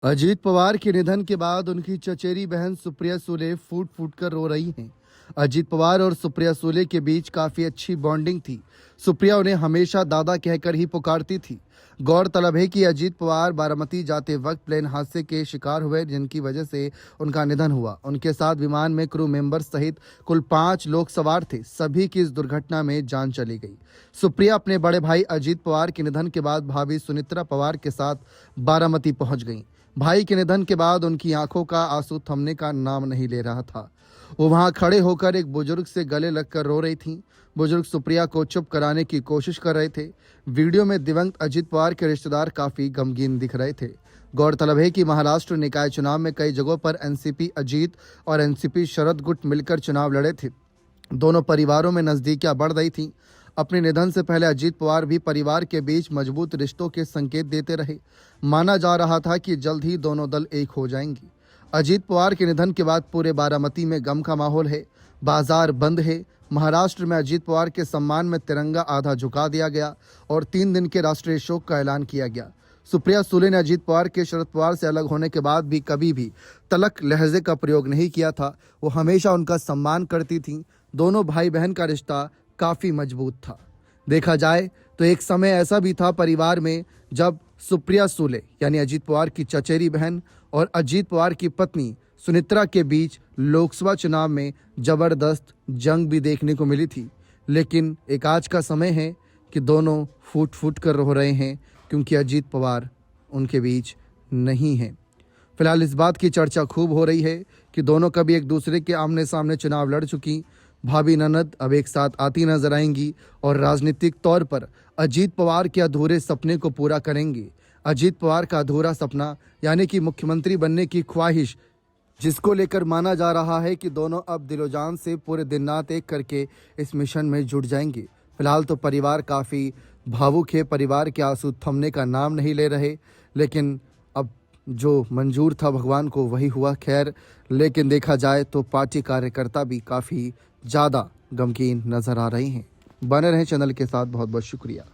अजीत पवार के निधन के बाद उनकी चचेरी बहन सुप्रिया सुले फूट फूट कर रो रही हैं। अजीत पवार और सुप्रिया सुले के बीच काफी अच्छी बॉन्डिंग थी। सुप्रिया उन्हें हमेशा दादा कहकर ही पुकारती थी। गौरतलब है कि अजीत पवार बारामती जाते वक्त प्लेन हादसे के शिकार हुए, जिनकी वजह से उनका निधन हुआ। उनके साथ विमान में क्रू मेंबर सहित कुल 5 लोग सवार थे। सभी की इस दुर्घटना में जान चली गई। सुप्रिया अपने बड़े भाई अजीत पवार के निधन के बाद भाभी सुनित्रा पवार के साथ बारामती पहुंच गईं। भाई के निधन के बाद उनकी आंखों का आंसू थमने का नाम नहीं ले रहा था। वो वहां खड़े होकर एक बुजुर्ग से गले लगकर रो रही थीं। बुजुर्ग सुप्रिया को चुप कराने की कोशिश कर रहे थे। वीडियो में दिवंगत अजीत पवार के रिश्तेदार काफी गमगीन दिख रहे थे। गौरतलब है कि महाराष्ट्र निकाय चुनाव में कई जगहों पर एनसीपी अजीत और एनसीपी शरद गुट मिलकर चुनाव लड़े थे। दोनों परिवारों में नजदीकियां बढ़ रही थीं। अपने निधन से पहले अजीत पवार भी परिवार के बीच मजबूत रिश्तों के संकेत देते रहे। माना जा रहा था कि जल्द ही दोनों दल एक हो जाएंगे। अजीत पवार के निधन के बाद पूरे बारामती में गम का माहौल है। बाजार बंद है। महाराष्ट्र में अजीत पवार के सम्मान में तिरंगा आधा झुका दिया गया और 3 दिन के राष्ट्रीय शोक का ऐलान किया गया। सुप्रिया सुले ने अजीत पवार के शरद पवार से अलग होने के बाद भी कभी भी तलक लहजे का प्रयोग नहीं किया था। वो हमेशा उनका सम्मान करती थीं। दोनों भाई बहन का रिश्ता काफी मजबूत था। देखा जाए तो एक समय ऐसा भी था परिवार में जब सुप्रिया सुले यानी अजीत पवार की चचेरी बहन और अजीत पवार की पत्नी सुनित्रा के बीच लोकसभा चुनाव में जबरदस्त जंग भी देखने को मिली थी। लेकिन एक आज का समय है कि दोनों फूट फूट कर रो रहे हैं, क्योंकि अजीत पवार उनके बीच नहीं है। फिलहाल इस बात की चर्चा खूब हो रही है कि दोनों कभी एक दूसरे के आमने सामने चुनाव लड़ चुकी भाभी ननद अब एक साथ आती नजर आएंगी और राजनीतिक तौर पर अजीत पवार के अधूरे सपने को पूरा करेंगी। अजीत पवार का अधूरा सपना यानी कि मुख्यमंत्री बनने की ख्वाहिश, जिसको लेकर माना जा रहा है कि दोनों अब दिलोजान से पूरे दिन रात एक करके इस मिशन में जुट जाएंगे। फिलहाल तो परिवार काफ़ी भावुक है। परिवार के आंसू थमने का नाम नहीं ले रहे। लेकिन अब जो मंजूर था भगवान को वही हुआ, खैर। लेकिन देखा जाए तो पार्टी कार्यकर्ता भी काफ़ी ज़्यादा गमगीन नज़र आ रहे हैं। बने रहें चैनल के साथ। बहुत बहुत शुक्रिया।